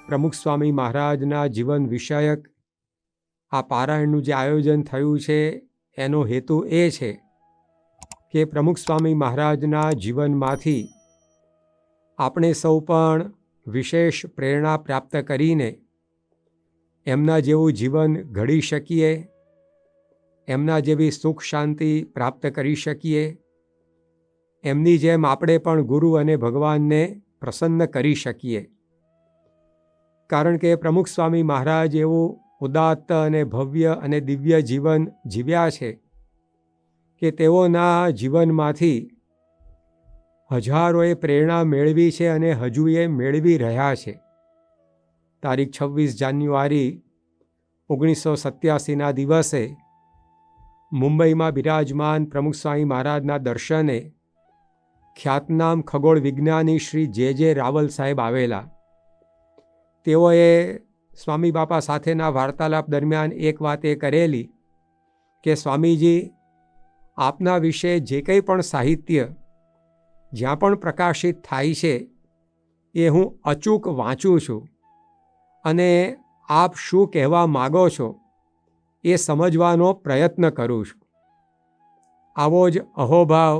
પ્રમુખ સ્વામી મહારાજના જીવન વિષયક આ પારાયણનું જે આયોજન થયું છે એનો હેતુ એ છે કે પ્રમુખ સ્વામી મહારાજના જીવનમાંથી આપણે સૌ પણ વિશેષ પ્રેરણા પ્રાપ્ત કરીને એમના જેવું જીવન ઘડી શકીએ, એમના જેવી સુખ શાંતિ પ્રાપ્ત કરી શકીએ, એમની જેમ આપણે પણ ગુરુ અને ભગવાનને પ્રસન્ન કરી શકીએ. કારણ કે પ્રમુખ સ્વામી મહારાજ એવું ઉદાત્ત અને ભવ્ય અને દિવ્ય જીવન જીવ્યા છે કે તેઓના જીવનમાંથી હજારોએ પ્રેરણા મેળવી છે અને હજુ એ મેળવી રહ્યા છે. તારીખ 26 જાન્યુઆરી 1987ના દિવસે મુંબઈમાં બિરાજમાન પ્રમુખ સ્વામી મહારાજના દર્શને ખ્યાતનામ ખગોળ વિજ્ઞાની શ્રી જે રાવલ સાહેબ આવેલા. તેઓએ સ્વામી બાપા સાથેના વાર્તાલાપ દરમિયાન એક વાત એ કરેલી કે સ્વામીજી, આપના વિશે જે કંઈ પણ સાહિત્ય જ્યાં પણ પ્રકાશિત થાય છે એ હું અચૂક વાંચું છું અને આપ શું કહેવા માગો છો એ સમજવાનો પ્રયત્ન કરું છું. આવો જ અહોભાવ,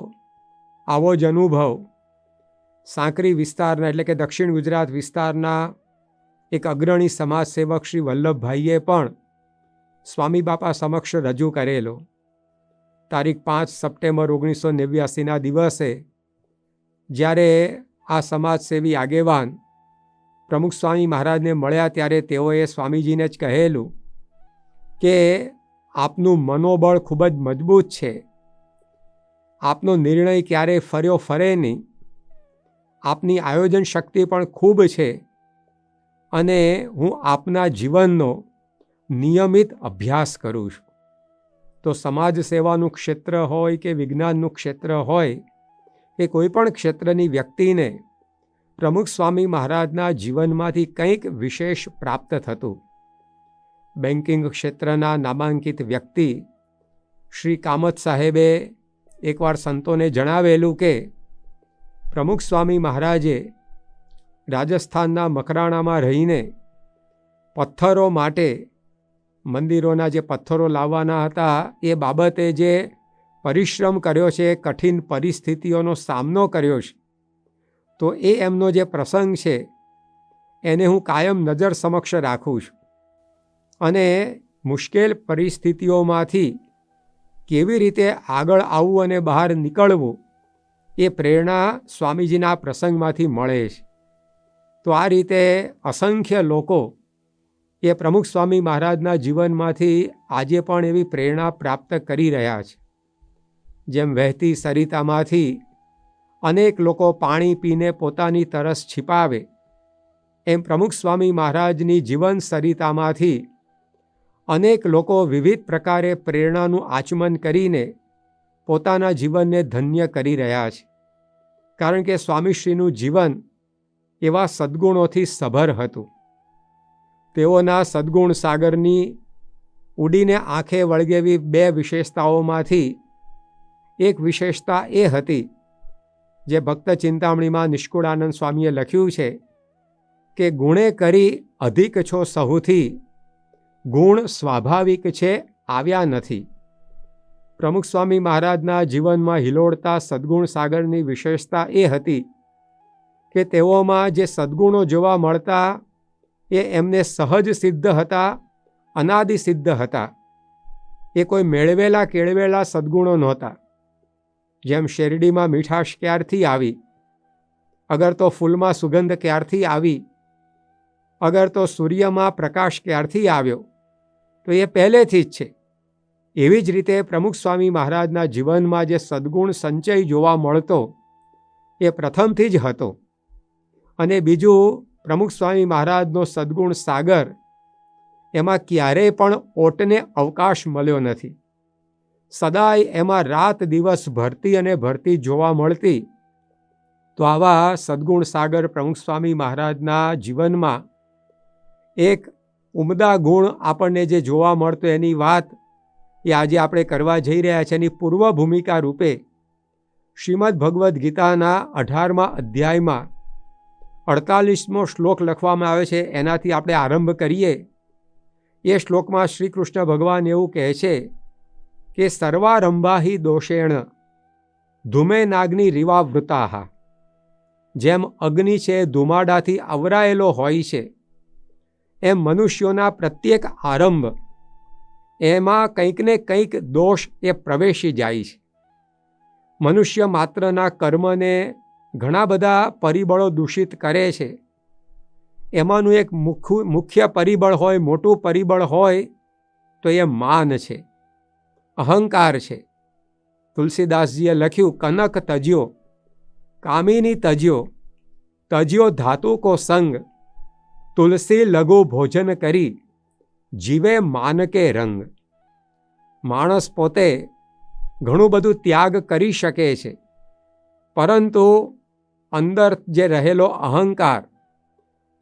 આવો જ અનુભવ સાંકરી વિસ્તારના એટલે કે દક્ષિણ ગુજરાત વિસ્તારના એક અગ્રણી સમાજસેવક શ્રી વલ્લભભાઈએ પણ સ્વામી બાપા સમક્ષ રજૂ કરેલો. તારીખ 5 સપ્ટેમ્બર 1989ના દિવસે જ્યારે આ સમાજસેવી આગેવાન પ્રમુખ સ્વામી મહારાજને મળ્યા ત્યારે તેઓએ સ્વામીજીને જ કહેલું કે આપનું મનોબળ ખૂબ જ મજબૂત છે, આપનો નિર્ણય ક્યારેય ફર્યો ફરે નહીં, આપની આયોજન શક્તિ પણ ખૂબ છે અને હું આપના જીવનનો નિયમિત અભ્યાસ કરું છું. તો સમાજ સેવાનું ક્ષેત્ર હોય કે વિજ્ઞાનનું ક્ષેત્ર હોય કે કોઈ પણ ક્ષેત્રની વ્યક્તિને પ્રમુખ સ્વામી મહારાજના જીવનમાંથી કંઈક વિશેષ પ્રાપ્ત થતું. બેન્કિંગ ક્ષેત્રના નામાંકિત વ્યક્તિ શ્રી કામત સાહેબે એકવાર સંતોને જણાવેલું કે પ્રમુખ સ્વામી મહારાજે રાજસ્થાનના મકરાણામાં રહીને પથ્થરો માટે મંદિરોના જે પથ્થરો લાવવાના હતા એ બાબતે જે પરિશ્રમ કર્યો છે, કઠિન પરિસ્થિતિઓનો સામનો કર્યો છે, તો એ એમનો જે પ્રસંગ છે એને હું કાયમ નજર સમક્ષ રાખું છું અને મુશ્કેલ પરિસ્થિતિઓમાંથી કેવી રીતે આગળ આવવું અને બહાર નીકળવું એ પ્રેરણા સ્વામીજીના પ્રસંગમાંથી મળે છે. તો આ રીતે અસંખ્ય લોકો એ પ્રમુખ સ્વામી મહારાજના જીવનમાંથી આજે પણ એવી પ્રેરણા પ્રાપ્ત કરી રહ્યા છે. જેમ વહેતી સરિતામાંથી અનેક લોકો પાણી પીને પોતાની તરસ છિપાવે, એમ પ્રમુખ સ્વામી મહારાજની જીવન સરિતામાંથી અનેક લોકો વિવિધ પ્રકારે પ્રેરણાનું આચમન કરીને પોતાના જીવનને ધન્ય કરી રહ્યા છે. કારણ કે સ્વામીશ્રીનું જીવન એવા સદ્ગુણોથી સભર હતું. તેઓના સદ્ગુણ સાગરની ઉડીને આંખે વળગેવી 2 વિશેષતાઓમાંથી એક વિશેષતા એ હતી જે ભક્ત ચિંતામણીમાં નિષ્કુળાનંદ સ્વામીએ લખ્યું છે કે ગુણે કરી અધિક છો સહુથી, ગુણ સ્વાભાવિક છે આવ્યા નથી. પ્રમુખ સ્વામી મહારાજના જીવનમાં હિલોડતા સદ્ગુણ સાગરની વિશેષતા એ હતી કે તેઓમાં જે સદ્ગુણો જોવા મળતા એ એમને સહજ સિદ્ધ હતા, અનાદિ સિદ્ધ હતા. એ કોઈ મેળવેલા કેળવેલા સદ્ગુણો નહોતા. જેમ શેરડીમાં મીઠાશ ક્યારથી આવી, અગર તો ફૂલમાં સુગંધ ક્યારથી આવી, અગર તો સૂર્યમાં પ્રકાશ ક્યારથી આવ્યો, તો એ પહેલેથી જ છે. એવી જ રીતે પ્રમુખ સ્વામી મહારાજના જીવનમાં જે સદ્ગુણ સંચય જોવા મળતો એ પ્રથમથી જ હતો. અને બીજું, પ્રમુખ સ્વામી મહારાજનો સદ્ગુણ સાગર એમાં ક્યારેય પણ ઓટને અવકાશ મળ્યો નથી. સદાય એમાં રાત દિવસ ભરતી અને ભરતી જોવા મળતી. તો આવા સદ્ગુણ સાગર પ્રમુખ સ્વામી મહારાજના જીવનમાં એક ઉમદા ગુણ આપણને જે જોવા મળતો એની વાત એ આજે આપણે કરવા જઈ રહ્યા છીએ. એની પૂર્વ ભૂમિકા રૂપે શ્રીમદ ભગવદ્ ગીતાના 18મા અધ્યાયમાં 48મો શ્લોક લખવામાં આવે છે, એનાથી આપણે આરંભ કરીએ. એ શ્લોકમાં શ્રી કૃષ્ણ ભગવાન એવું કહે છે કે સર્વારંભા હિ દોષેણ ધૂમે નાગ્નિ રીવાવૃતા. જેમ અગ્નિ છે ધુમાડાથી આવરાયેલો હોય છે, એમ મનુષ્યોના પ્રત્યેક આરંભ એમાં કંઈક ને કંઈક દોષ એ પ્રવેશી જાય છે. મનુષ્ય માત્રના કર્મને ઘણા બધા પરિબળો દૂષિત કરે છે. એમાંનું એક મુખ્ય પરિબળ હોય, મોટું પરિબળ હોય તો એ માન છે, અહંકાર છે. તુલસીદાસજીએ લખ્યું, કનક તજ્યો કામિની તજ્યો, તજ્યો ધાતુ કો સંગ, તુલસી લઘુ ભોજન કરી જીવે માન કે રંગ. માણસ પોતે ઘણું બધું ત્યાગ કરી શકે છે, પરંતુ અંદર જે રહેલો અહંકાર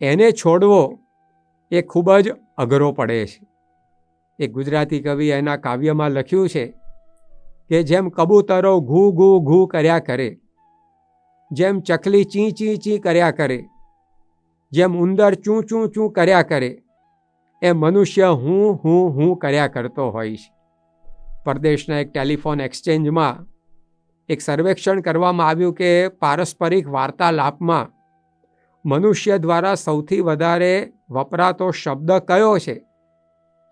એને છોડવો એ ખૂબ જ અઘરો પડે છે. એક ગુજરાતી કવિ એના કાવ્યમાં લખ્યું છે કે જેમ કબૂતરો ઘૂ ઘૂ ઘૂ કર્યા કરે, જેમ ચકલી ચી ચી ચી કર્યા કરે, જેમ ઉંદર ચૂં ચૂં ચૂં કર્યા કરે, એ મનુષ્ય હું હું હું કર્યા કરતો હોય છે. પરદેશના એક ટેલિફોન એક્સચેન્જમાં એક સર્વેક્ષણ કરવામાં આવ્યું કે પારસ્પરિક વાર્તાલાપમાં મનુષ્ય દ્વારા સૌથી વધારે વપરાતો શબ્દ કયો છે,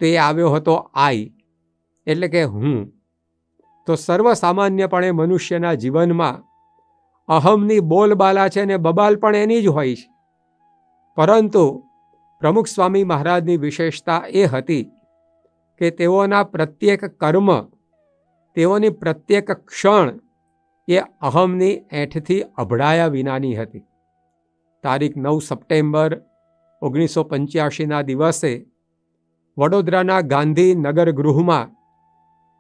તો એ આવ્યો હતો આઈ, એટલે કે હું. તો સર્વસામાન્યપણે મનુષ્યના જીવનમાં અહમની બોલબાલા છે ને બબાલ પણ એની જ હોય છે. પરંતુ પ્રમુખ સ્વામી મહારાજની વિશેષતા એ હતી કે તેઓના પ્રત્યેક કર્મ, તેઓની પ્રત્યેક ક્ષણ એ અહમની એંઠથી અભડાયા વિનાની હતી. તારીખ 9 સપ્ટેમ્બર 1985ના દિવસે વડોદરાના ગાંધીનગર ગૃહમાં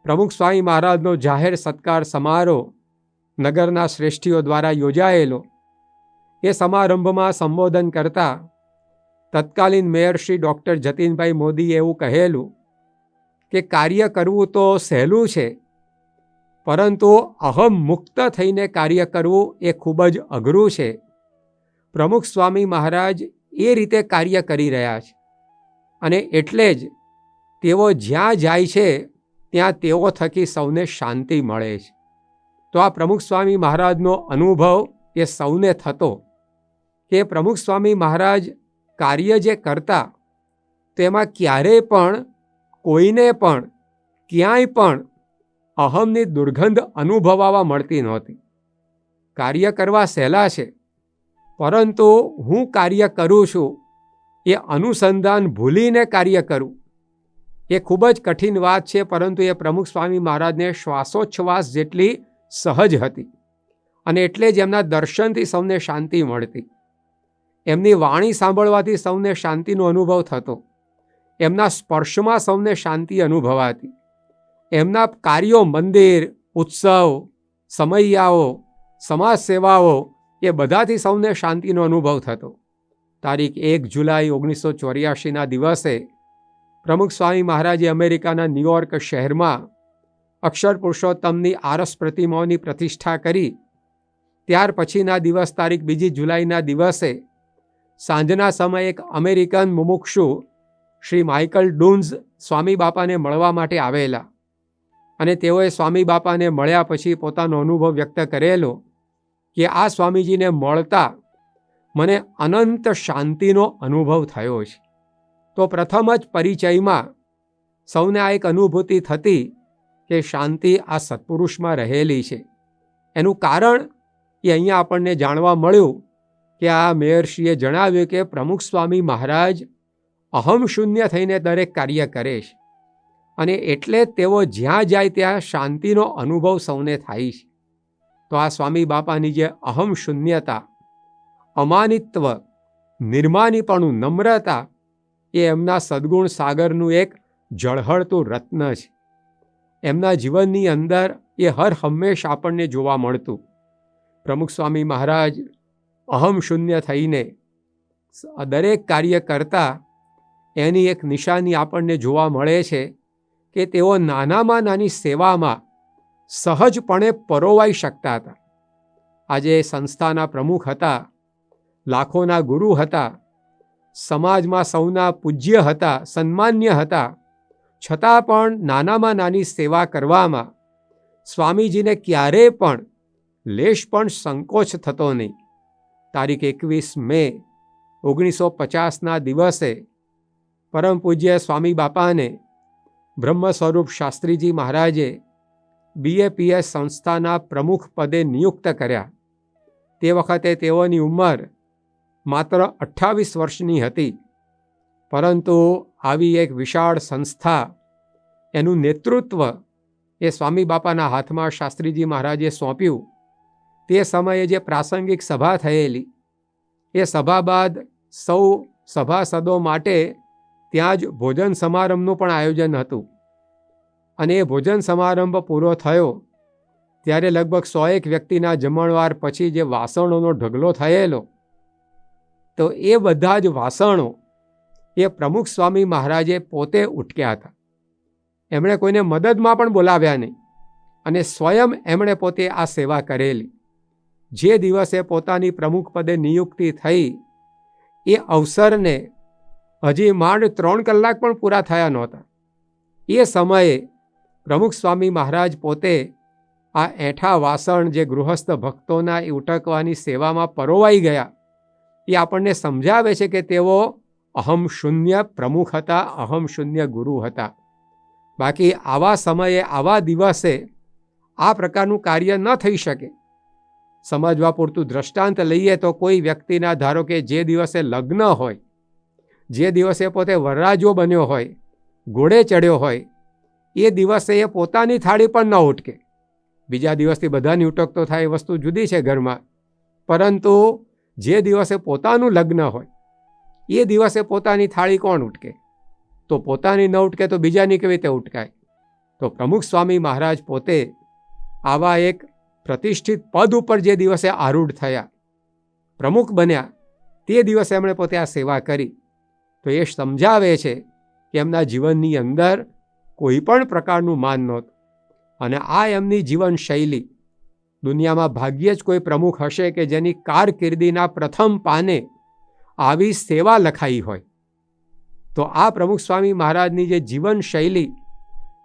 પ્રમુખ સ્વામી મહારાજનો જાહેર સત્કાર સમારોહ નગરના શ્રેષ્ઠીઓ દ્વારા યોજાયેલો. એ સમારંભમાં સંબોધન કરતા તત્કાલીન મેયર શ્રી ડૉક્ટર જતીનભાઈ મોદીએ એવું કહેલું કે કાર્ય કરવું તો સહેલું છે, પરંતુ અહમ મુક્ત થઈને કાર્ય કરવું એ ખૂબ જ અઘરું છે. પ્રમુખ સ્વામી મહારાજ એ રીતે કાર્ય કરી રહ્યા છે, અને એટલે જ તેઓ જ્યાં જાય છે ત્યાં તેઓ થકી સૌને શાંતિ મળે છે. તો આ પ્રમુખ સ્વામી મહારાજનો અનુભવ એ સૌને થતો કે પ્રમુખ સ્વામી મહારાજ કાર્ય જે કરતા તેમાં ક્યારેય પણ કોઈને પણ ક્યાંય પણ અહમની દુર્ગંધ અનુભવવા મળતી નહોતી. કાર્ય કરવા સહેલા છે, પરંતુ હું કાર્ય કરું છું એ અનુસંધાન ભૂલીને કાર્ય કરવું એ ખૂબ જ કઠિન વાત છે. પરંતુ એ પ્રમુખ સ્વામી મહારાજને શ્વાસોચ્છ્વાસ જેટલી સહજ હતી, અને એટલે જ એમના દર્શનથી સૌને શાંતિ મળતી, એમની વાણી સાંભળવાથી સૌને શાંતિનો અનુભવ થતો, એમના સ્પર્શમાં સૌને શાંતિ અનુભવાતી, એમના કાર્યો, મંદિર, ઉત્સવ, સમૈયાઓ, સમાજ સેવાઓ એ બધાથી સૌને શાંતિનો અનુભવ થતો. તારીખ 1 જુલાઈ 1984ના દિવસે પ્રમુખ સ્વામી મહારાજે અમેરિકાના ન્યૂયોર્ક શહેરમાં અક્ષર પુરુષોત્તમની આરસ પ્રતિમાઓની પ્રતિષ્ઠા કરી. ત્યાર પછીના દિવસ તારીખ 2 જુલાઈના દિવસે સાંજના સમયે એક અમેરિકન મુમુક્ષુ શ્રી માઇકલ ડુન્સ સ્વામી બાપાને મળવા માટે આવેલા, અને તેઓએ સ્વામી બાપાને મળ્યા પછી પોતાનો અનુભવ વ્યક્ત કરેલો કે આ સ્વામીજીને મળતા મને અનંત શાંતિનો અનુભવ થયો છે. તો પ્રથમ જ પરિચયમાં સૌને આ એક અનુભૂતિ થતી કે શાંતિ આ સત્પુરુષમાં રહેલી છે. એનું કારણ એ અહીંયા આપણને જાણવા મળ્યું કે આ મેયરશ્રીએ જણાવ્યું કે પ્રમુખ સ્વામી મહારાજ અહમ શૂન્ય થઈને દરેક કાર્ય કરે છે, અને એટલે તેઓ જ્યાં જાય ત્યાં શાંતિનો અનુભવ સૌને થાય છે. તો આ સ્વામી બાપાની જે અહમ શૂન્યતા, અમાનિત્વ, નિર્માનીપણું, નમ્રતા એ એમના સદ્ગુણ સાગરનું એક ઝળહળતું રત્ન છે. એમના જીવનની અંદર એ હર હંમેશ આપણને જોવા મળતું. પ્રમુખ સ્વામી મહારાજ અહમ શૂન્ય થઈને દરેક કાર્ય કરતા એની એક નિશાની આપણને જોવા મળે છે કે તેઓ નાનામાં નાની સેવામાં સહજપણે પરોવાઈ શકતા હતા. આજે સંસ્થાના પ્રમુખ હતા, લાખોના ગુરુ હતા, સમાજમાં સૌના પૂજ્ય હતા, સન્માન્ય હતા, છતાં પણ નાનામાં નાની સેવા કરવામાં સ્વામીજીને ક્યારેય પણ લેશ પણ સંકોચ થતો નહીં. તારીખ 21 મે 1950ના દિવસે પરમ પૂજ્ય સ્વામી બાપાને બ્રહ્મ સ્વરૂપ શાસ્ત્રીજી મહારાજે BAPS સંસ્થાના પ્રમુખ પદે નિયુક્ત કર્યા. તે વખતે તેઓની ઉંમર માત્ર 28 વર્ષની હતી. પરંતુ આવી એક વિશાળ સંસ્થા, એનું નેતૃત્વ એ સ્વામી બાપાના હાથમાં શાસ્ત્રીજી મહારાજે સોંપ્યું. તે સમયે જે પ્રાસંગિક સભા થયેલી, એ સભા બાદ સૌ સભાસદો માટે ત્યાં જ ભોજન સમારંભનું પણ આયોજન હતું. અને એ ભોજન સમારંભ પૂરો થયો ત્યારે લગભગ 100 વ્યક્તિના જમણવાર પછી જે વાસણોનો ઢગલો થયેલો, તો એ બધા જ વાસણો એ પ્રમુખ સ્વામી મહારાજે પોતે ઉટક્યા હતા. એમણે કોઈને મદદમાં પણ બોલાવ્યા નહીં અને સ્વયં એમણે પોતે આ સેવા કરેલી. જે દિવસે પોતાની પ્રમુખ પદે નિયુક્તિ થઈ, એ અવસરને હજી માંડ 3 કલાક પણ પૂરા થયા નહોતા. એ સમયે પ્રમુખ સ્વામી મહારાજ પોતે આ એઠા વાસણ જે ગૃહસ્થ ભક્તોના એ ઉટકવાની સેવામાં પરોવાઈ ગયા, એ આપણને સમજાવે છે કે તેઓ અહમ શૂન્ય પ્રમુખ હતા, અહમ શૂન્ય ગુરુ હતા. બાકી આવા સમયે, આવા દિવસે આ પ્રકારનું કાર્ય ન થઈ શકે. સમજવા પૂરતું દ્રષ્ટાંત લઈએ તો કોઈ વ્યક્તિના, ધારો કે જે દિવસે લગ્ન હોય, જે દિવસે પોતે વરરાજો બન્યો હોય, ઘોડે ચડ્યો હોય, એ દિવસે એ પોતાની થાળી પણ ન ઉટકે. બીજા દિવસથી બધાની ઉટકતો થાય એ વસ્તુ જુદી છે ઘરમાં, પરંતુ જે દિવસે પોતાનું લગ્ન હોય, એ દિવસે પોતાની થાળી કોણ ઉટકે? તો પોતાની ન ઉટકે તો બીજાની કેવી રીતે ઉટકાય? તો પ્રમુખ સ્વામી મહારાજ પોતે આવા એક પ્રતિષ્ઠિત પદ ઉપર જે દિવસે આરૂઢ થયા, પ્રમુખ બન્યા, તે દિવસે એમણે પોતે આ સેવા કરી. તો એ સમજાવે છે કે એમના જીવનની અંદર કોઈ પણ પ્રકારનું માન નહોતું. અને આ એમની જીવનશૈલી, દુનિયામાં ભાગ્યે જ કોઈ પ્રમુખ હશે કે જેની કારકિર્દીના પ્રથમ પાને આવી સેવા લખાઈ હોય. તો આ પ્રમુખ સ્વામી મહારાજની જે જીવનશૈલી,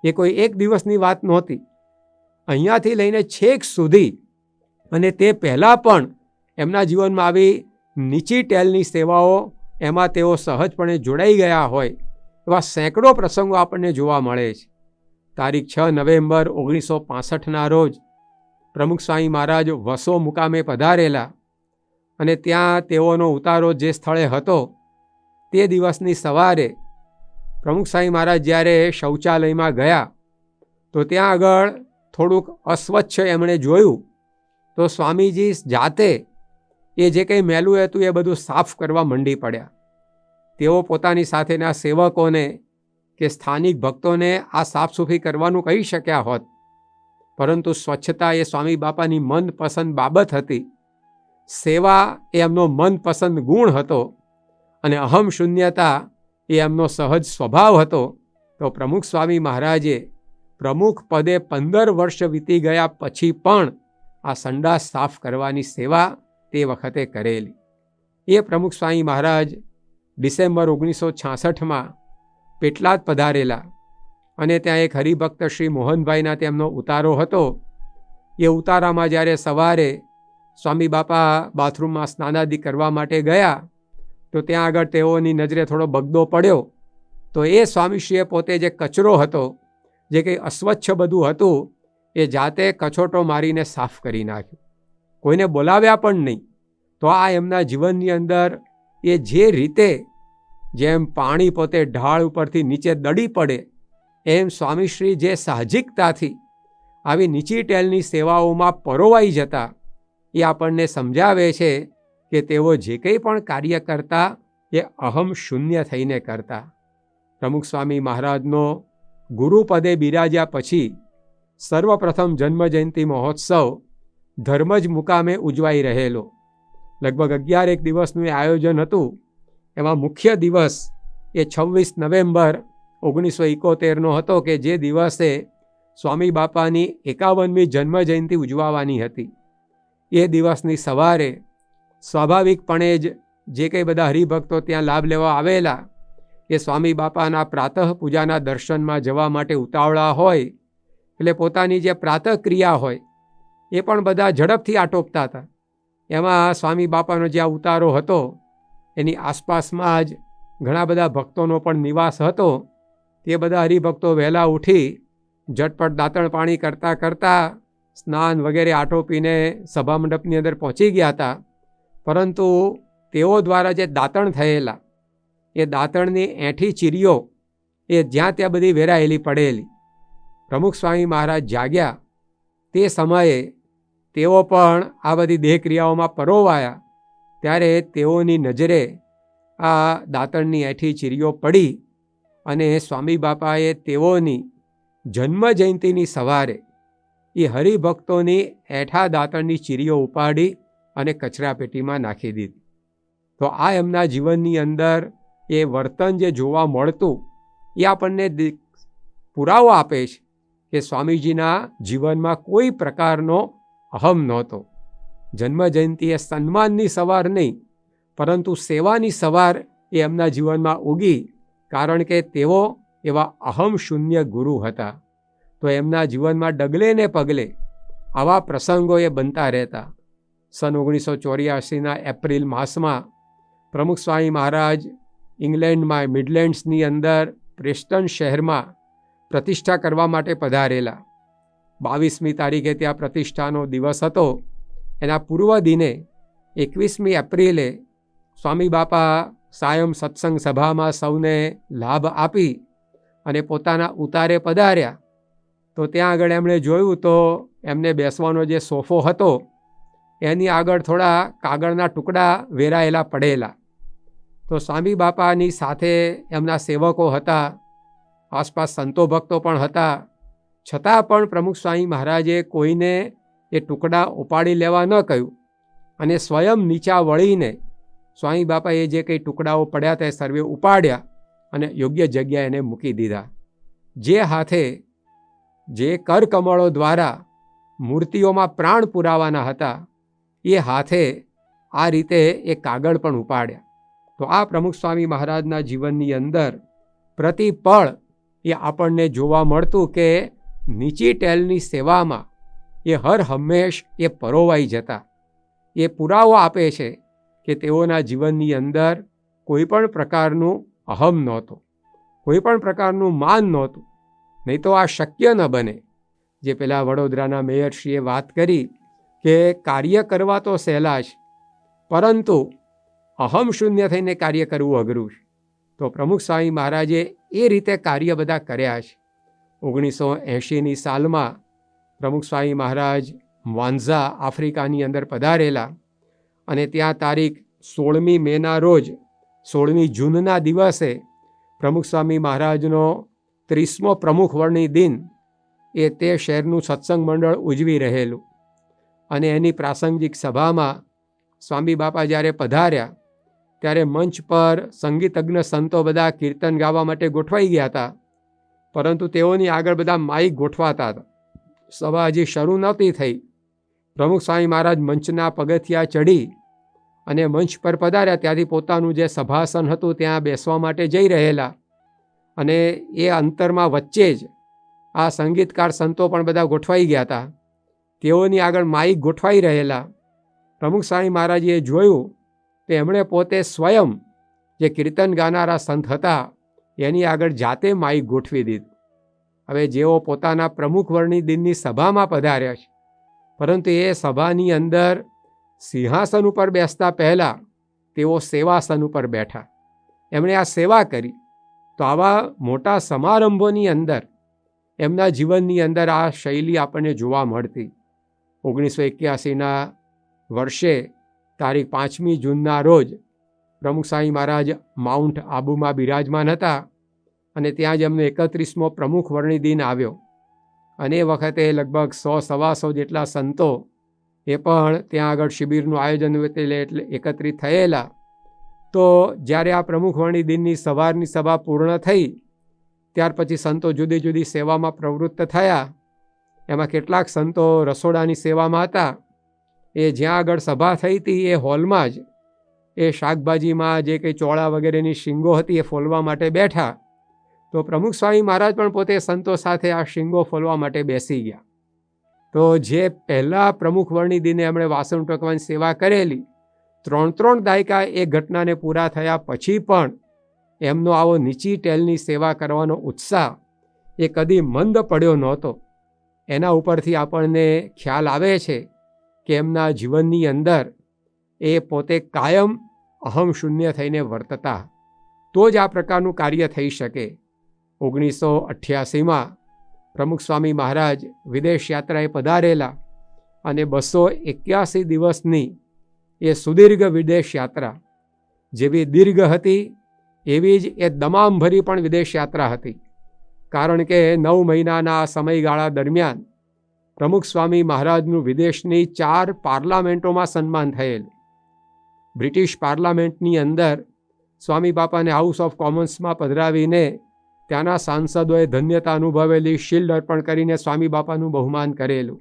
એ કોઈ એક દિવસની વાત નહોતી. અહીંયાથી લઈને છેક સુધી, અને તે પહેલાં પણ એમના જીવનમાં આવી નીચી ટેલની સેવાઓ, એમાં તેઓ સહજપણે જોડાઈ ગયા હોય એવા સેંકડો પ્રસંગો આપણને જોવા મળે છે. તારીખ 6 નવેમ્બર 1965ના રોજ પ્રમુખ સ્વામી મહારાજ વસો મુકામે પધારેલા, અને ત્યાં તેઓનો ઉતારો જે સ્થળે હતો, તે દિવસની સવારે પ્રમુખ સ્વામી મહારાજ જ્યારે શૌચાલયમાં ગયા, તો ત્યાં આગળ થોડુંક અસ્વચ્છ એમણે જોયું. તો સ્વામીજી જાતે એ જે કંઈ મેલું હતું એ બધું સાફ કરવા મંડી પડ્યા. તેઓ પોતાની સાથેના સેવકોને કે સ્થાનિક ભક્તોને આ સાફસૂફી કરવાનું કહી શક્યા હોત, પરંતુ સ્વચ્છતા એ સ્વામી બાપાની મનપસંદ બાબત હતી. સેવા એ એમનો મનપસંદ ગુણ હતો, અને અહમ શૂન્યતા એ એમનો સહજ સ્વભાવ હતો. તો પ્રમુખ સ્વામી મહારાજે પ્રમુખ પદે 15 વર્ષ વીતી ગયા પછી પણ આ સંડાસ સાફ કરવાની સેવા તે વખતે કરેલી. એ પ્રમુખ સ્વામી મહારાજ ડિસેમ્બર 1966માં પેટલાદ પધારેલા, અને ત્યાં એક હરિભક્ત શ્રી મોહનભાઈના તેમનો ઉતારો હતો. એ ઉતારામાં જ્યારે સવારે સ્વામી બાપા બાથરૂમમાં સ્નાનાદિ કરવા માટે ગયા, તો ત્યાં આગળ તેઓની નજરે થોડો બગદો પડ્યો. તો એ સ્વામીશ્રીએ પોતે જે કચરો હતો, જે કંઈ અસ્વચ્છ બધું હતું, એ જાતે કચોટો મારીને સાફ કરી નાખ્યું. કોઈને બોલાવ્યા પણ નહીં. તો આ એમના જીવનની અંદર એ જે રીતે, જેમ પાણી પોતે ઢાળ ઉપરથી નીચે દડી પડે, એમ સ્વામીશ્રી જે સાહજિકતાથી આવી નીચી ટેલની સેવાઓમાં પરોવાઈ જતા, એ આપણને સમજાવે છે કે તેઓ જે કંઈ પણ કાર્ય કરતા એ અહમ શૂન્ય થઈને કરતા. પ્રમુખ સ્વામી મહારાજનો ગુરુપદે બિરાજ્યા પછી સર્વપ્રથમ જન્મજયંતિ મહોત્સવ ધર્મજ મુકામે ઉજવાઈ રહેલો. લગભગ 11 દિવસનું એ આયોજન હતું. એમાં મુખ્ય દિવસ એ 26 નવેમ્બર 1971નો હતો, કે જે દિવસે સ્વામી બાપાની 51મી જન્મજયંતિ ઉજવવાની હતી. એ દિવસની સવારે સ્વાભાવિકપણે જ જે કંઈ બધા હરિભક્તો ત્યાં લાભ લેવા આવેલા એ સ્વામી બાપાના પ્રાતઃ પૂજાના દર્શનમાં જવા માટે ઉતાવળા હોય એટલે પોતાની જે પ્રાતઃ ક્રિયા હોય એ પણ બધા ઝડપથી આટોપતા હતા. એમાં સ્વામી બાપાનો જે આ ઉતારો હતો એની આસપાસમાં જ ઘણા બધા ભક્તોનો પણ નિવાસ હતો. તે બધા હરિભક્તો વહેલા ઉઠી ઝટપટ દાંતણ પાણી કરતાં કરતાં સ્નાન વગેરે આટોપીને સભા મંડપની અંદર પહોંચી ગયા હતા. પરંતુ તેઓ દ્વારા જે દાંતણ થયેલા એ દાંતણની એંઠી ચીરીઓ એ જ્યાં ત્યાં બધી વેરાયેલી પડેલી. પ્રમુખ સ્વામી મહારાજ જાગ્યા તે સમયે તેઓ પણ આ બધી દેહક્રિયાઓમાં પરોવાયા ત્યારે તેઓની નજરે આ દાંતણની એંઠી ચીરીઓ પડી અને સ્વામી બાપાએ તેઓની જન્મજયંતિની સવારે એ હરિભક્તોની એઠા દાંતણની ચીરીઓ ઉપાડી અને કચરાપેટીમાં નાખી દીધી. તો આ એમના જીવનની અંદર એ વર્તન જે જોવા મળતું એ આપણને પુરાવો આપે છે કે સ્વામીજીના જીવનમાં કોઈ પ્રકારનો અહમ નહોતો. જન્મજયંતિ એ સન્માનની સવાર નહીં પરંતુ સેવાની સવાર એ એમના જીવનમાં ઉગી, કારણ કે તેઓ એવા અહમ શૂન્ય ગુરુ હતા. તો એમના જીવનમાં ડગલે ને પગલે આવા પ્રસંગો એ બનતા રહેતા. સન 1984ના એપ્રિલ માસમાં પ્રમુખ સ્વામી મહારાજ ઇંગ્લેન્ડમાં મિડલેન્ડ્સની અંદર પ્રેસ્ટન શહેરમાં પ્રતિષ્ઠા કરવા માટે પધારેલા. 22મી તારીખે ત્યાં પ્રતિષ્ઠાનો દિવસ હતો. એના પૂર્વ દિને 21મી એપ્રિલે સ્વામી બાપા સાયમ સત્સંગ સભામાં સૌને લાભ આપી અને પોતાના ઉતારે પધાર્યા. તો ત્યાં આગળ એમણે જોયું તો એમને બેસવાનો જે સોફો હતો એની આગળ થોડા કાગળના ટુકડા વેરાયેલા પડેલા. તો સ્વામી બાપાની સાથે એમના સેવકો હતા, આસપાસ સંતો ભક્તો પણ હતા. છતાં પણ પ્રમુખ સ્વામી મહારાજે કોઈને એ ટુકડા ઉપાડી લેવા ન કહ્યું અને સ્વયં નીચા વળીને સ્વામી બાપાએ જે કંઈ ટુકડાઓ પડ્યા તે સર્વે ઉપાડ્યા અને યોગ્ય જગ્યાએ એને મૂકી દીધા. જે હાથે જે કરકમળો દ્વારા મૂર્તિઓમાં પ્રાણ પુરાવાના હતા એ હાથે આ રીતે એ કાગળ પણ ઉપાડ્યા. તો આ પ્રમુખ સ્વામી મહારાજના જીવનની અંદર પ્રતિપળ એ આપણને જોવા મળતું કે નીચી ટેલની સેવામાં એ હર હંમેશ એ પરોવાઈ જતા. એ પુરાવો આપે છે કે તેઓના જીવનની અંદર કોઈ પણ પ્રકારનું અહમ નહોતું, કોઈ પણ પ્રકારનું માન નહોતું. નહીં તો આ શક્ય ન બને. જે પેલા વડોદરાના મેયરશ્રીએ વાત કરી કે કાર્ય કરવા તો સહેલા છે પરંતુ અહમ શૂન્ય થઈને કાર્ય કરવું અઘરું છે. તો પ્રમુખ સ્વામી મહારાજે એ રીતે કાર્ય બધા કર્યા છે. 1980ની સાલમાં પ્રમુખ સ્વામી મહારાજ વાંઝા આફ્રિકાની અંદર પધારેલા અને ત્યાં તારીખ 16મી મેના રોજ 16મી જૂનના દિવસે પ્રમુખ સ્વામી મહારાજનો 30મો પ્રમુખ વર્ણી દિન એ તે શહેરનું સત્સંગ મંડળ ઉજવી રહેલું. અને એની પ્રાસંગિક સભામાં સ્વામી બાપા જ્યારે પધાર્યા ત્યારે મંચ પર સંગીતજ્ઞ સંતો બધા કીર્તન ગાવા માટે ગોઠવાઈ ગયા હતા, પરંતુ તેઓની આગળ બધા માઇક ગોઠવાતા હતા. સભા હજી શરૂ નહોતી થઈ. પ્રમુખ સ્વામી મહારાજ મંચના પગથિયા ચડી અને મંચ પર પધાર્યા. ત્યાંથી પોતાનું જે સભાસન હતું ત્યાં બેસવા માટે જઈ રહેલા અને એ અંતરમાં વચ્ચે જ આ સંગીતકાર સંતો પણ બધા ગોઠવાઈ ગયા હતા. તેઓની આગળ માઇક ગોઠવાઈ રહેલા. પ્રમુખ સ્વામી મહારાજે જોયું તો એમણે પોતે સ્વયં જે કીર્તન ગાનારા સંત હતા એની આગળ જાતે માઇક ગોઠવી દીધું. હવે જેઓ પોતાના પ્રમુખ વર્ણી દિનની સભામાં પધાર્યા છે, પરંતુ એ સભાની અંદર સિંહાસન ઉપર બેસતા પહેલાં તેઓ સેવાસન ઉપર બેઠા. એમણે આ સેવા કરી. તો આવા મોટા સમારંભોની અંદર એમના જીવનની અંદર આ શૈલી આપણને જોવા મળતી. 1981ના વર્ષે તારીખ 5મી જૂનના રોજ પ્રમુખ સ્વામી મહારાજ માઉન્ટ આબુમાં બિરાજમાન હતા અને ત્યાં જ એમનો 31મો પ્રમુખ વર્ણી દિન આવ્યો. અને એ વખતે લગભગ 100-125 જેટલા સંતો એ પણ ત્યાં આગળ શિબિરનું આયોજન એટલે એકત્રિત થયેલા. તો જ્યારે આ પ્રમુખ વર્ણી દિનની સવારની સભા પૂર્ણ થઈ ત્યાર પછી સંતો જુદી જુદી સેવામાં પ્રવૃત્ત થયા. એમાં કેટલાક સંતો રસોડાની સેવામાં હતા, એ જ્યાં આગળ સભા થઈ હતી એ હોલમાં જ એ શાકભાજીમાં જે કંઈ ચોળા વગેરેની શીંગો હતી એ ફોલવા માટે બેઠા. તો પ્રમુખ સ્વામી મહારાજ પણ પોતે સંતો સાથે આ શીંગો ફોલવા માટે બેસી ગયા. તો જે પહેલાં પ્રમુખ વર્ણિદીને એમણે વાસણ ઉટકવાની સેવા કરેલી, 3 દાયકા એ ઘટનાને પૂરા થયા પછી પણ એમનો આવો નીચી ટેલની સેવા કરવાનો ઉત્સાહ એ કદી મંદ પડ્યો નહોતો. એના ઉપરથી આપણને ખ્યાલ આવે છે કે એમના જીવનની અંદર એ પોતે કાયમ અહમ શૂન્ય થઈને વર્તતા. તો જ આ પ્રકારનું કાર્ય થઈ શકે. 1988માં પ્રમુખ સ્વામી મહારાજ વિદેશ યાત્રાએ પધારેલા અને 281 દિવસની એ સુદીર્ઘ વિદેશ યાત્રા જેવી દીર્ઘ હતી એવી જ એ દમામભરી પણ વિદેશ યાત્રા હતી. કારણ કે 9 મહિનાના સમયગાળા દરમિયાન પ્રમુખ સ્વામી મહારાજનું વિદેશની 4 પાર્લામેન્ટોમાં સન્માન થયેલ. બ્રિટિશ પાર્લામેન્ટની અંદર સ્વામી બાપાને હાઉસ ઓફ કોમન્સમાં પધરાવીને ત્યાંના સાંસદોએ ધન્યતા અનુભવેલી શિલ્ડ અર્પણ કરીને સ્વામી બાપાનું બહુમાન કરેલું.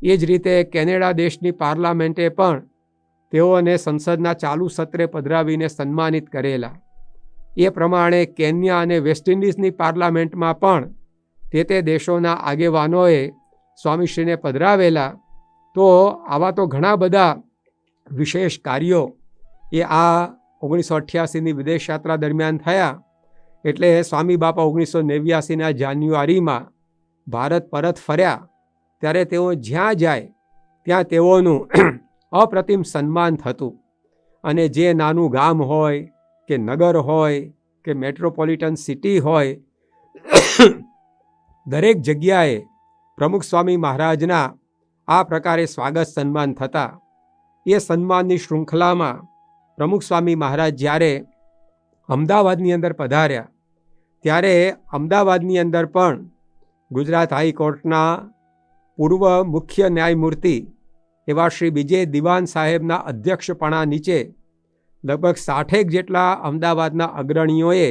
એ જ રીતે કેનેડા દેશની પાર્લામેન્ટે પણ તેઓને સંસદના ચાલુ સત્રે પધરાવીને સન્માનિત કરેલા. એ પ્રમાણે કેન્યા અને વેસ્ટ ઇન્ડિઝની પાર્લામેન્ટમાં પણ તે દેશોના આગેવાનોએ સ્વામીશ્રીને પધરાવેલા. તો આવા તો ઘણા બધા વિશેષ કાર્યો એ આ 1988ની વિદેશ યાત્રા દરમિયાન થયા. એટલે સ્વામી બાપા 1989ના જાન્યુઆરીમાં ભારત પરત ફર્યા ત્યારે તેઓ જ્યાં જાય ત્યાં તેઓનું અપ્રતિમ સન્માન થતું. અને જે નાનું ગામ હોય કે નગર હોય કે મેટ્રોપોલિટન સિટી હોય, દરેક જગ્યાએ પ્રમુખ સ્વામી મહારાજના આ પ્રકારે સ્વાગત સન્માન થતા. એ સન્માનની શૃંખલામાં પ્રમુખ સ્વામી મહારાજ જ્યારે અમદાવાદની અંદર પધાર્યા ત્યારે અમદાવાદની અંદર પણ ગુજરાત હાઈકોર્ટના પૂર્વ મુખ્ય ન્યાયમૂર્તિ એવા શ્રી બીજે દિવાન સાહેબના અધ્યક્ષપણા નીચે લગભગ 60 જેટલા અમદાવાદના અગ્રણીઓએ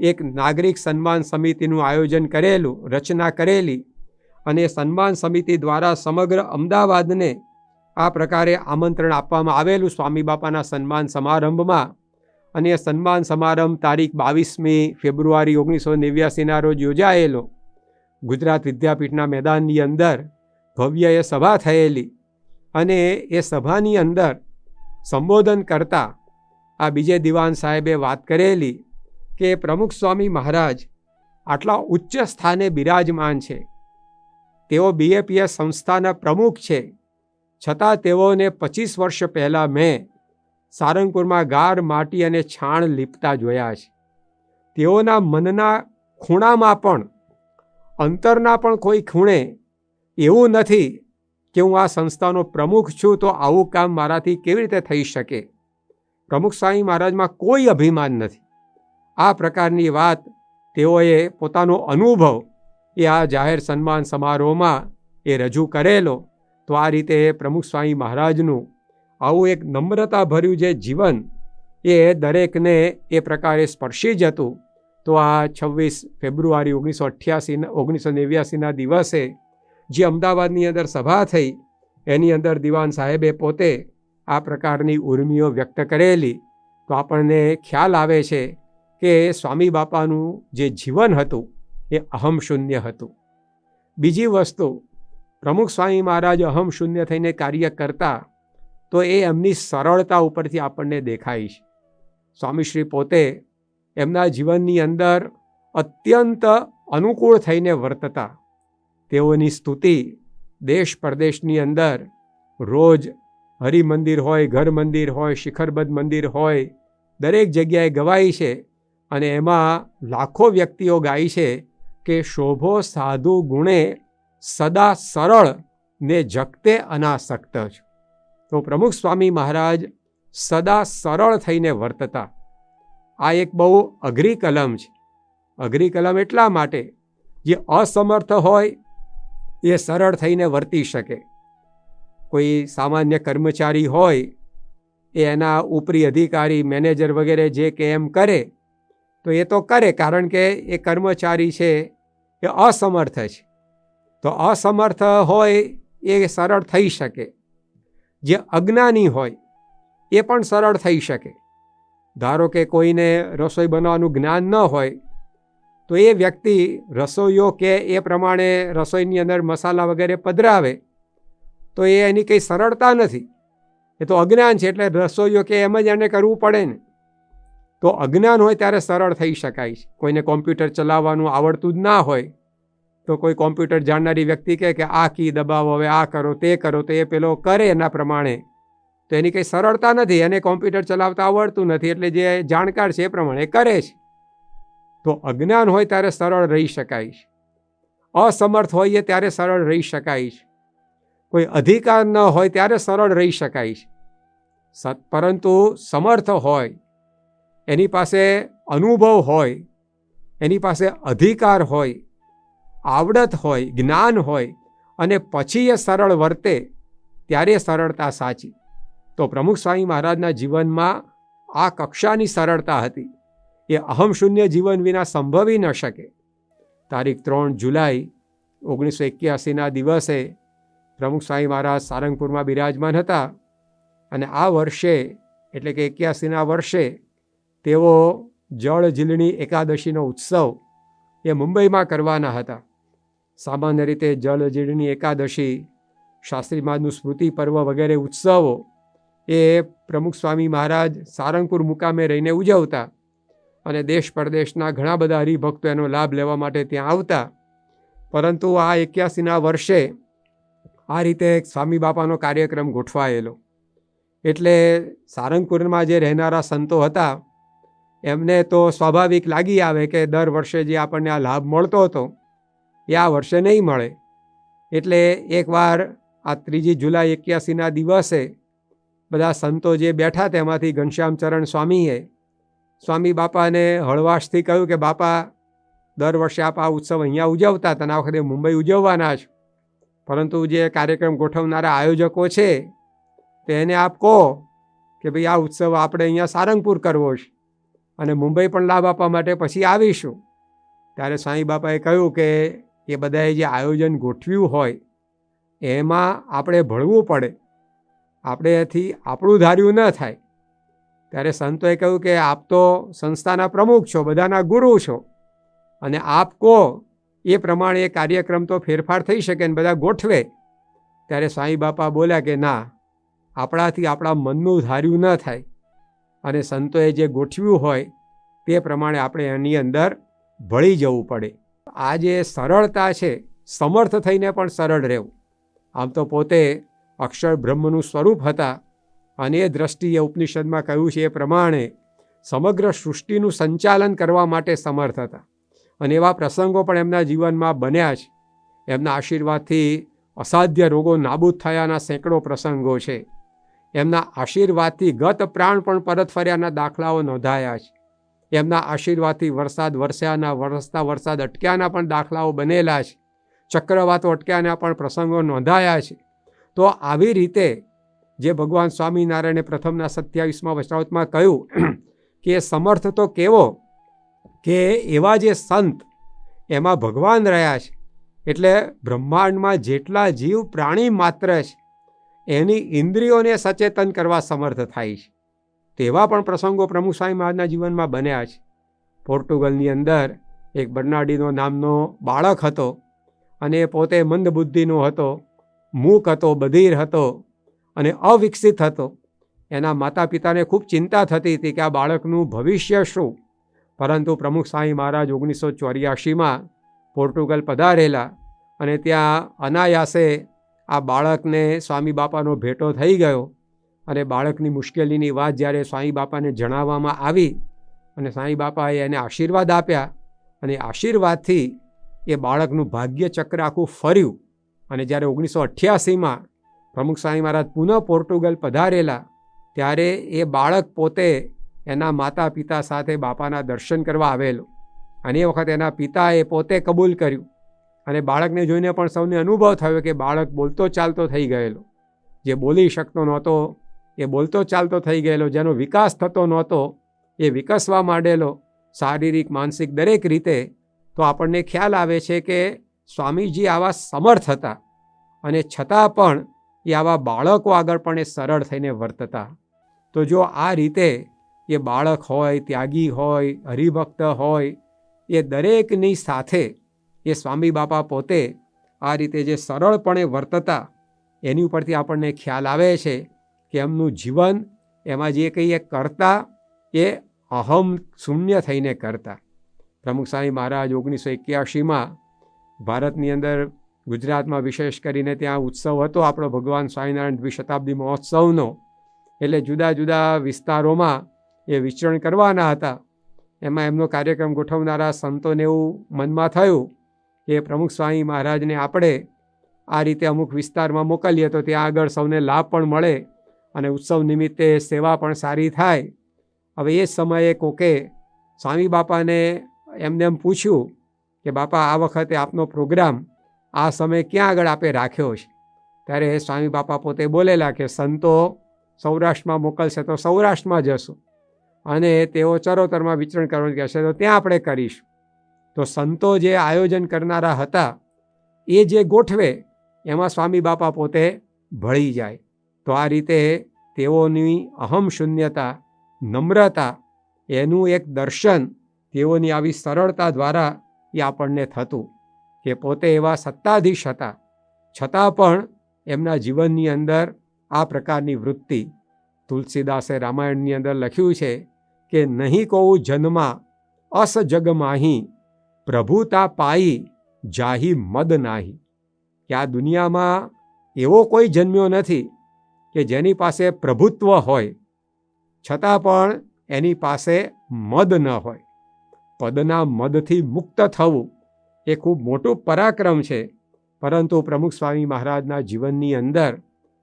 એક નાગરિક સન્માન સમિતિનું આયોજન કરેલું, રચના કરેલી. અને સન્માન સમિતિ દ્વારા સમગ્ર અમદાવાદને આ પ્રકારે આમંત્રણ આપવામાં આવેલું સ્વામી બાપાના સન્માન સમારંભમાં. અને એ સન્માન સમારંભ તારીખ 22મી ફેબ્રુઆરી 1989ના રોજ યોજાયેલો. ગુજરાત વિદ્યાપીઠના મેદાનની અંદર ભવ્ય એ સભા થયેલી. અને એ સભાની અંદર સંબોધન કરતા આ બીજે દિવાન સાહેબે વાત કરેલી કે પ્રમુખ સ્વામી મહારાજ આટલા ઉચ્ચ સ્થાને બિરાજમાન છે, તેઓ BAPS સંસ્થાના પ્રમુખ છે, છતાં તેઓને 25 વર્ષ પહેલાં મેં સારંગપુરમાં ગાર, માટી અને છાણ લીપતા જોયા છે. તેઓના મનના ખૂણામાં પણ, અંતરના પણ કોઈ ખૂણે એવું નથી કે હું આ સંસ્થાનો પ્રમુખ છું તો આવું કામ મારાથી કેવી રીતે થઈ શકે. પ્રમુખ સ્વામી મહારાજમાં કોઈ અભિમાન નથી. આ પ્રકારની વાત તેઓએ પોતાનો અનુભવ એ આ જાહેર સન્માન સમારોહમાં એ રજૂ કરેલો. તો આ રીતે પ્રમુખ સ્વામી મહારાજનું આવું એક નમ્રતાભર્યું જે જીવન એ દરેકને એ પ્રકારે સ્પર્શી જતું. તો આ 26 ફેબ્રુઆરી 1989ના દિવસે જે અમદાવાદની અંદર સભા થઈ એની અંદર દિવાન સાહેબે પોતે આ પ્રકારની ઉર્મિઓ વ્યક્ત કરેલી. તો આપણને ખ્યાલ આવે છે કે સ્વામી બાપાનું જે જીવન હતું એ અહમ શૂન્ય હતું. બીજી વસ્તુ, પ્રમુખ સ્વામી મહારાજ અહમ શૂન્ય થઈને કાર્ય કરતા તો એ એમની સરળતા ઉપરથી આપણને દેખાય છે. સ્વામીશ્રી પોતે એમના જીવનની અંદર અત્યંત અનુકૂળ થઈને વર્તતા. તેઓની સ્તુતિ દેશ પરદેશની અંદર રોજ હરિમંદિર હોય, ઘર મંદિર હોય, શિખરબદ્ધ મંદિર હોય, દરેક જગ્યાએ ગવાય છે. અને એમાં લાખો વ્યક્તિઓ ગાય છે કે શોભો સાધુ ગુણે સદા સરળ ને જગતે અનાસક્ત જ. તો પ્રમુખ સ્વામી મહારાજ સદા સરળ થઈને વર્તતા. આ એક બહુ અઘરી કલમ છે. અઘરી કલમ એટલા માટે જે અસમર્થ હોય એ સરળ થઈને વર્તી શકે. કોઈ સામાન્ય કર્મચારી હોય એ એના ઉપરી અધિકારી, મેનેજર વગેરે જે કે એમ કરે તો એ તો કરે, કારણ કે એ કર્મચારી છે એ અસમર્થ છે. તો અસમર્થ હોય એ સરળ થઈ શકે. જે અજ્ઞાની હોય એ પણ સરળ થઈ શકે. ધારો કે કોઈને રસોઈ બનાવવાનું જ્ઞાન ન હોય તો એ વ્યક્તિ રસોઈયો કે એ પ્રમાણે રસોઈની અંદર મસાલા વગેરે પધરાવે તો એ એની કંઈ સરળતા નથી, એ તો અજ્ઞાન છે. એટલે રસોઈયો કે એમ જ એને કરવું પડે ને. તો અજ્ઞાન હોય ત્યારે સરળ થઈ શકાય છે. કોઈને કોમ્પ્યુટર ચલાવવાનું આવડતું જ ના હોય તો કોઈ કોમ્પ્યુટર જાણનારી વ્યક્તિ કહે કે આ કી દબાવો, હવે આ કરો તે કરો, તો એ પેલો કરે એના પ્રમાણે, તો એની કંઈ સરળતા નથી. એને કોમ્પ્યુટર ચલાવતા આવડતું નથી એટલે જે જાણકાર છે એ પ્રમાણે કરે છે. તો અજ્ઞાન હોય ત્યારે સરળ રહી શકાય છે. અસમર્થ હોઈએ ત્યારે સરળ રહી શકાય છે. કોઈ અધિકાર ન હોય ત્યારે સરળ રહી શકાય છે. પરંતુ સમર્થ હોય, એની પાસે અનુભવ હોય, એની પાસે અધિકાર હોય, આવડત હોય, જ્ઞાન હોય અને પછી એ સરળ વર્તે ત્યારે સરળતા સાચી. તો પ્રમુખ સ્વામી મહારાજના જીવનમાં આ કક્ષાની સરળતા હતી. એ અહમશૂન્ય જીવન વિના સંભવી ન શકે. તારીખ 3 જુલાઈ 1981ના દિવસે પ્રમુખ સ્વામી મહારાજ સારંગપુરમાં બિરાજમાન હતા અને આ વર્ષે એટલે કે 81ના વર્ષે તેઓ જળ ઝીલણી એકાદશીનો ઉત્સવ એ મુંબઈમાં કરવાના હતા. સામાન્ય રીતે જળ ઝીલણી એકાદશી, શાસ્ત્રી મહારાજનું સ્મૃતિ પર્વ વગેરે ઉત્સવો એ પ્રમુખ સ્વામી મહારાજ સારંગપુર મુકામે રહીને ઉજવતા અને દેશ પરદેશના ઘણા બધા હરિભક્તો એનો લાભ લેવા માટે ત્યાં આવતા. પરંતુ આ 81ના વર્ષે આ રીતે સ્વામી બાપાનો કાર્યક્રમ ગોઠવાયેલો. એટલે સારંગપુરમાં જે રહેનારા સંતો હતા એમને તો સ્વાભાવિક લાગી આવે કે દર વર્ષે જે આપણને આ લાભ મળતો હતો એ આ વર્ષે નહીં મળે. એટલે એકવાર આ 3 જુલાઈ 81ના દિવસે બધા સંતો જે બેઠા તેમાંથી ઘનશ્યામચરણ સ્વામીએ સ્વામી બાપાને હળવાશથી કહ્યું કે બાપા, દર વર્ષે આપ આ ઉત્સવ અહીંયા ઉજવતા હતા, આ વખતે મુંબઈ ઉજવવાના છો, પરંતુ જે કાર્યક્રમ ગોઠવનારા આયોજકો છે તેને આપ કહો કે ભાઈ આ ઉત્સવ આપણે અહીંયા સારંગપુર કરવો છે અને મુંબઈ પણ લાભ આપવા માટે પછી આવીશું. ત્યારે સ્વામી બાપાએ કહ્યું કે એ બધાએ જે આયોજન ગોઠવ્યું હોય એમાં આપણે ભળવું પડે, આપણે એથી આપણું ધાર્યું ન થાય. ત્યારે સંતોએ કહ્યું કે આપ તો સંસ્થાના પ્રમુખ છો, બધાના ગુરુ છો, અને આપ કહો એ પ્રમાણે એ કાર્યક્રમ તો ફેરફાર થઈ શકે ને બધા ગોઠવે. ત્યારે સ્વામી બાપા બોલ્યા કે ના, આપણાથી આપણા મનનું ધાર્યું ન થાય અને સંતોએ જે ગોઠવ્યું હોય તે પ્રમાણે આપણે એની અંદર ભળી જવું પડે. આ જે સરળતા છે, સમર્થ થઈને પણ સરળ રહેવું. આમ તો પોતે અક્ષર બ્રહ્મનું સ્વરૂપ હતા અને એ દ્રષ્ટિએ ઉપનિષદમાં કહ્યું છે એ પ્રમાણે સમગ્ર સૃષ્ટિનું સંચાલન કરવા માટે સમર્થ હતા. અને એવા પ્રસંગો પણ એમના જીવનમાં બન્યા છે. એમના આશીર્વાદથી અસાધ્ય રોગો નાબૂદ થયાના સેંકડો પ્રસંગો છે. એમના આશીર્વાદથી ગત પ્રાણ પણ પરત ફર્યાના દાખલાઓ નોંધાયા છે. એમના આશીર્વાદથી વરસાદ વરસ્યાના, વરસતા વરસાદ અટક્યાના પણ દાખલાઓ બનેલા છે. ચક્રવાતો અટક્યાના પણ પ્રસંગો નોંધાયા છે. તો આવી રીતે જે ભગવાન સ્વામિનારાયણે પ્રથમના 27મા વચનામૃતમાં કહ્યું કે એ સમર્થ તો કેવો કે એવા જે સંત એમાં ભગવાન રહ્યા છે. એટલે બ્રહ્માંડમાં જેટલા જીવ પ્રાણી માત્ર છે એની ઇન્દ્રિયોને સચેતન કરવા સમર્થ થાય છે. તેવા પણ પ્રસંગો પ્રમુખ સ્વામી મહારાજના જીવનમાં બન્યા છે. પોર્ટુગલની અંદર એક બર્નાર્ડિનો નામનો બાળક હતો અને એ પોતે મંદબુદ્ધિનો હતો, મૂક હતો, બધિર હતો અને અવિકસિત હતો. એના માતા પિતાને ખૂબ ચિંતા થતી હતી કે આ બાળકનું ભવિષ્ય શું. પરંતુ પ્રમુખ સ્વામી મહારાજ 1984માં પોર્ટુગલ પધારેલા અને ત્યાં અનાયાસે આ બાળકને સ્વામી બાપાનો ભેટો થઈ ગયો. અને બાળકની મુશ્કેલીની વાત જ્યારે સ્વામી બાપાને જણાવવામાં આવી અને સ્વામી બાપાએ એને આશીર્વાદ આપ્યા અને આશીર્વાદથી એ બાળકનું ભાગ્યચક્ર આખું ફર્યું. અને જ્યારે 1988માં પ્રમુખ સ્વામી મહારાજ પુનઃ પોર્ટુગલ પધારેલા ત્યારે એ બાળક પોતે એના માતા પિતા સાથે બાપાના દર્શન કરવા આવેલો અને એ વખત એના પિતાએ પોતે કબૂલ કર્યું. અને બાળકને જોઈને પણ સૌને અનુભવ થયો કે બાળક બોલતો ચાલતો થઈ ગયેલો. જે બોલી શકતો નહોતો એ બોલતો ચાલતો થઈ ગયેલો. જેનો વિકાસ થતો નહોતો એ વિકસવા માંડેલો, શારીરિક માનસિક દરેક રીતે. તો આપણને ખ્યાલ આવે છે કે સ્વામીજી આવા સમર્થ હતા અને છતાં પણ એ આવા બાળકો આગળ પણ એ સરળ થઈને વર્તતા. તો જો આ રીતે એ બાળક હોય, ત્યાગી હોય, હરિભક્ત હોય, એ દરેકની સાથે એ સ્વામી બાપા પોતે આ રીતે જે સરળપણે વર્તતા, એની ઉપરથી આપણને ખ્યાલ આવે છે કે એમનું જીવન, એમાં જે કંઈ એ કરતા એ અહમ શૂન્ય થઈને કરતા. પ્રમુખ સ્વામી મહારાજ 1981માં ભારતની અંદર ગુજરાતમાં વિશેષ કરીને ત્યાં ઉત્સવ હતો આપણો ભગવાન સ્વામિનારાયણ દ્વિશતાબ્દી મહોત્સવનો. એટલે જુદા જુદા વિસ્તારોમાં એ વિચરણ કરવાના હતા. એમાં એમનો કાર્યક્રમ ગોઠવનારા સંતોને એવું મનમાં થયું કે પ્રમુખ સ્વામી મહારાજને આપણે આ રીતે અમુક વિસ્તારમાં મોકલીએ તો ત્યાં આગળ સૌને લાભ પણ મળે અને ઉત્સવ નિમિત્તે સેવા પણ સારી થાય. હવે એ સમયે કોકે સ્વામી બાપાને એમને એમ પૂછ્યું કે બાપા, આ વખતે આપનો પ્રોગ્રામ આ સમયે ક્યાં આગળ આપે રાખ્યો છે? ત્યારે સ્વામી બાપા પોતે બોલેલા કે સંતો સૌરાષ્ટ્રમાં મોકલશે તો સૌરાષ્ટ્રમાં જશું, અને તેઓ ચરોતરમાં વિચરણ કરવાનું કહેશે તો ત્યાં આપણે કરીશું. તો સંતો જે આયોજન કરનારા હતા એ જે ગોઠવે એમાં સ્વામી બાપા પોતે ભળી જાય. તો આ રીતે તેઓની અહમ શૂન્યતા, નમ્રતા, એનું એક દર્શન તેઓની આવી સરળતા દ્વારા એ આપણને થતું કે પોતે એવા સત્તાધીશ હતા, છતાં પણ એમના જીવનની અંદર આ પ્રકારની વૃત્તિ. તુલસીદાસે રામાયણની અંદર લખ્યું છે કે નહીં કહું જન્મા અસ જગ માહી, પ્રભુતા પાઈ જાહી મદ નાહી. કે આ દુનિયામાં એવો કોઈ જન્મ્યો નથી કે જેની પાસે પ્રભુત્વ હોય છતાં પણ એની પાસે મદ ન હોય. પદના મદથી મુક્ત થવું એ ખૂબ મોટું પરાક્રમ છે, પરંતુ પ્રમુખ સ્વામી મહારાજના જીવનની અંદર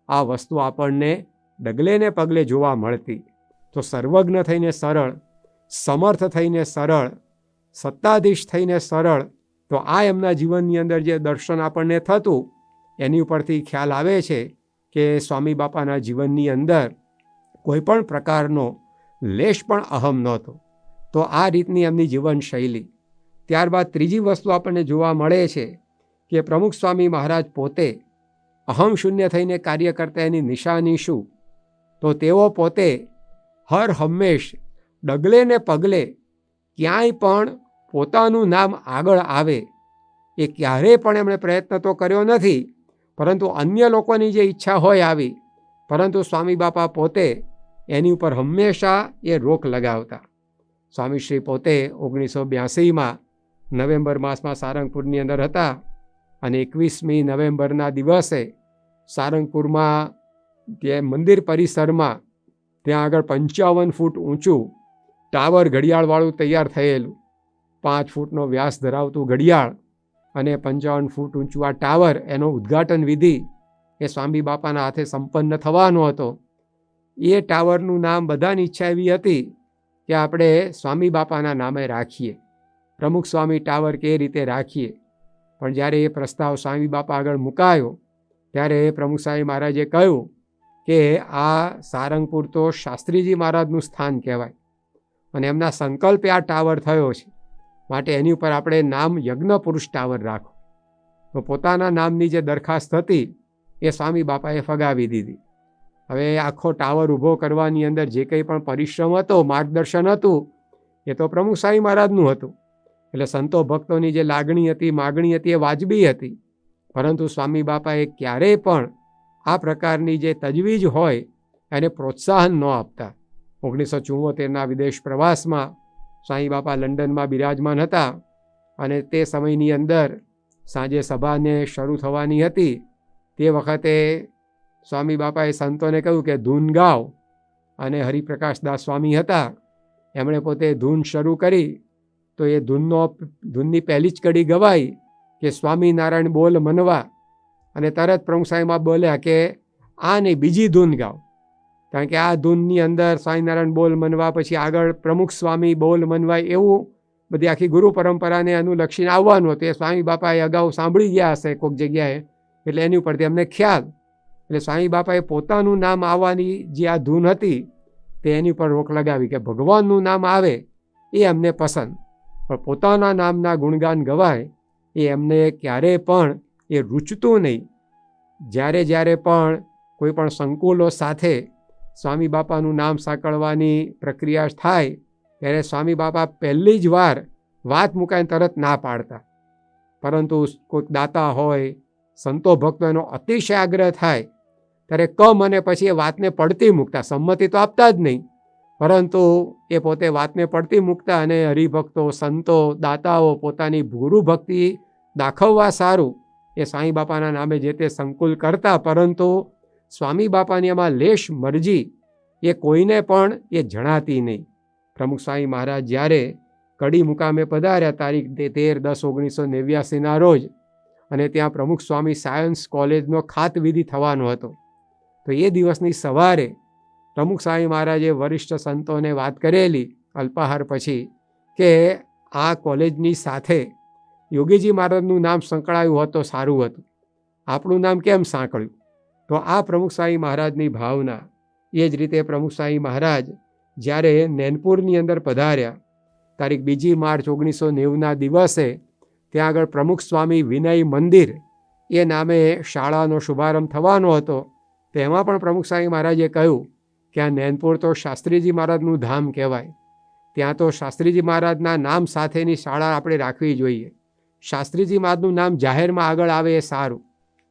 આ વસ્તુ આપણને ડગલે ને પગલે જોવા મળતી. તો સર્વજ્ઞ થઈને સરળ, સમર્થ થઈને સરળ, સત્તાધીશ થઈને સરળ, તો આ એમના જીવનની અંદર જે દર્શન આપણને થતું એની ઉપરથી ખ્યાલ આવે છે કે સ્વામી બાપાના જીવનની અંદર કોઈ પણ પ્રકારનો લેશ પણ અહમ નહોતો. તો આ રીતની એમની જીવનશૈલી. ત્યારબાદ ત્રીજી વસ્તુ આપણને જોવા મળે છે કે પ્રમુખ સ્વામી મહારાજ પોતે અહમ શૂન્ય થઈને કાર્ય કરતા એની નિશાની શું? તો તેઓ પોતે હર હંમેશ ડગલે ને પગલે ક્યાંય પણ પોતાનું નામ આગળ આવે એ ક્યારેય પણ એમણે પ્રયત્ન તો કર્યો નથી, પરંતુ અન્ય લોકોની જે ઈચ્છા હોય આવી, પરંતુ સ્વામી બાપા પોતે એની ઉપર હંમેશા એ રોક લગાવતા. સ્વામીશ્રી પોતે 1982માં નવેમ્બર માસમાં સારંગપુરની અંદર હતા અને 21મી નવેમ્બરના દિવસે સારંગપુરમાં જે મંદિર પરિસરમાં ત્યાં આગળ 55 ફૂટ ઊંચું ટાવર ઘડિયાળવાળું તૈયાર થયેલું, 5 ફૂટનો વ્યાસ ધરાવતું ઘડિયાળ અને 55 ફૂટ ઊંચું આ ટાવર, એનો ઉદ્ઘાટન વિધિ એ સ્વામી બાપાના હાથે સંપન્ન થવાનો હતો. એ ટાવરનું નામ બધાની ઈચ્છા એવી હતી કે આપણે સ્વામી બાપાના નામે રાખીએ, પ્રમુખ સ્વામી ટાવર કે રીતે રાખીએ. પણ જ્યારે એ પ્રસ્તાવ સ્વામી બાપા આગળ મુકાયો ત્યારે પ્રમુખ સ્વામી મહારાજે કહ્યું કે આ સારંગપુર તો શાસ્ત્રીજી મહારાજનું સ્થાન કહેવાય અને એમના સંકલ્પે આ ટાવર થયો છે, માટે એની ઉપર આપણે નામ યજ્ઞ પુરુષ ટાવર રાખો. તો પોતાના નામની જે દરખાસ્ત હતી એ સ્વામી બાપાએ ફગાવી દીધી. હવે આખો ટાવર ઊભો કરવાની અંદર જે કંઈ પણ પરિશ્રમ હતો, માર્ગદર્શન હતું, એ તો પ્રમુખ સ્વામી મહારાજનું હતું. એટલે સંતો ભક્તોની જે લાગણી હતી, માગણી હતી એ વાજબી હતી, પરંતુ સ્વામી બાપાએ ક્યારેય પણ આ પ્રકારની જે તજવીજ હોય એને પ્રોત્સાહન ન આપતા. 1974ના વિદેશ પ્રવાસમાં સ્વામી બાપા લંડનમાં બિરાજમાન હતા અને તે સમયની અંદર સાંજે સભાને શરૂ થવાની હતી. તે વખતે સ્વામી બાપાએ સંતોને કહ્યું કે ધૂન ગાઓ, અને હરિપ્રકાશદાસ સ્વામી હતા, એમણે પોતે ધૂન શરૂ કરી. તો એ ધૂનની પહેલી જ કડી ગવાઈ કે સ્વામિનારાયણ બોલ મનવા, અને તરત પ્રમુખ સ્વામીમાં બોલ્યા કે આ નહીં, બીજી ધૂન ગાઓ. કારણ કે આ ધૂનની અંદર સ્વામિનારાયણ બોલ મનવા પછી આગળ પ્રમુખ સ્વામી બોલ મનવા, એવું બધી આખી ગુરુ પરંપરાને અનુલક્ષીને આવવાનું હતું. એ સ્વામી બાપાએ અગાઉ સાંભળી ગયા હશે કોઈક જગ્યાએ, એટલે એની ઉપરથી અમને ખ્યાલ. એટલે સ્વામી બાપાએ પોતાનું નામ આવવાની જે આ ધૂન હતી તે એની ઉપર રોક લગાવી કે ભગવાનનું નામ આવે એ અમને પસંદ, પણ પોતાના નામના ગુણગાન ગવાય એ એમને ક્યારેય પણ એ રૂચતું નહીં. જ્યારે જ્યારે પણ કોઈ પણ સંકુલો સાથે સ્વામી બાપાનું નામ સાંકળવાની પ્રક્રિયા થાય ત્યારે સ્વામી બાપા પહેલી જ વાર વાત મુકાઈને તરત ના પાડતા, પરંતુ કોઈક દાતા હોય, સંતો ભક્તો એનો અતિશય આગ્રહ થાય ત્યારે કમ અને પછી એ વાતને પડતી મૂકતા. સંમતિ તો આપતા જ નહીં, પરંતુ એ પોતે વાતને પડતી મૂકતા અને હરિભક્તો, સંતો, દાતાઓ પોતાની ગુરુ ભક્તિ દાખવવા સારું એ સ્વામી બાપાના નામે જે તે સંકુલ કરતા, પરંતુ સ્વામી બાપાની એમાં લેશ મરજી એ કોઈને પણ એ જણાતી નહીં. પ્રમુખ સ્વામી મહારાજ જ્યારે કડી મુકામે પધાર્યા તારીખ 13-10-1989 રોજ, અને ત્યાં પ્રમુખ સ્વામી સાયન્સ કોલેજનો ખાતવિધિ થવાનો હતો, તો એ દિવસની સવારે પ્રમુખ સ્વામી મહારાજે વરિષ્ઠ સંતોને વાત કરેલી અલ્પાહાર પછી કે આ કોલેજની સાથે યોગીજી મહારાજનું નામ સંકળાયું હોત તો સારું હતું, આપણું નામ કેમ સાંકળ્યું? તો આ પ્રમુખ સ્વામી મહારાજની ભાવના. એ જ રીતે પ્રમુખ સ્વામી મહારાજ જ્યારે નૈનપુરની અંદર પધાર્યા તારીખ 2 માર્ચ 1990ના દિવસે, ત્યાં આગળ પ્રમુખ સ્વામી વિનય મંદિર એ નામે શાળાનો શુભારંભ થવાનો હતો. તેમાં પણ પ્રમુખ સ્વામી મહારાજે કહ્યું કે આ નૈનપુર તો શાસ્ત્રીજી મહારાજનું ધામ કહેવાય, ત્યાં તો શાસ્ત્રીજી મહારાજના નામ સાથેની શાળા આપણે રાખવી જોઈએ, શાસ્ત્રીજી મહારાજનું નામ જાહેરમાં આગળ આવે એ સારું.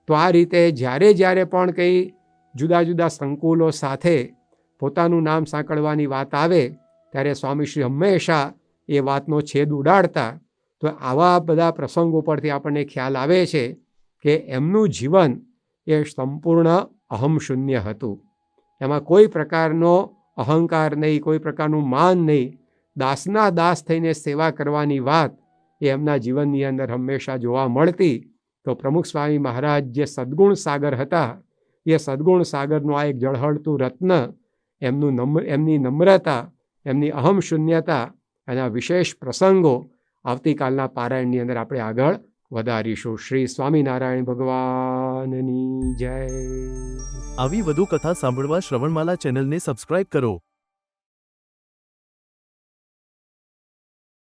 તો આ રીતે જ્યારે જ્યારે પણ કંઈ જુદા જુદા સંકુલો સાથે પોતાનું નામ સાંકળવાની વાત આવે ત્યારે સ્વામીશ્રી હંમેશા એ વાતનો છેદ ઉડાડતા. તો આવા બધા પ્રસંગો પરથી આપણને ખ્યાલ આવે છે કે એમનું જીવન એ સંપૂર્ણ અહમ શૂન્ય હતું. એમાં કોઈ પ્રકારનો અહંકાર નહીં, કોઈ પ્રકારનું માન નહીં, દાસના દાસ થઈને સેવા કરવાની વાત એ એમના જીવનની અંદર હંમેશા જોવા મળતી. તો પ્રમુખ સ્વામી મહારાજ જે સદ્ગુણ સાગર હતા, એ સદ્ગુણ સાગરનું આ એક ઝળહળતું રત્ન એમની નમ્રતા, એમની અહમ શૂન્યતા અને આ વિશેષ પ્રસંગો આવતીકાલના પારાયણની અંદર આપણે આગળ વધારીશું. શ્રી સ્વામિનારાયણ ભગવાનની જય. આવી વધુ કથા સાંભળવા શ્રવણમાલા ચેનલને સબસ્ક્રાઇબ કરો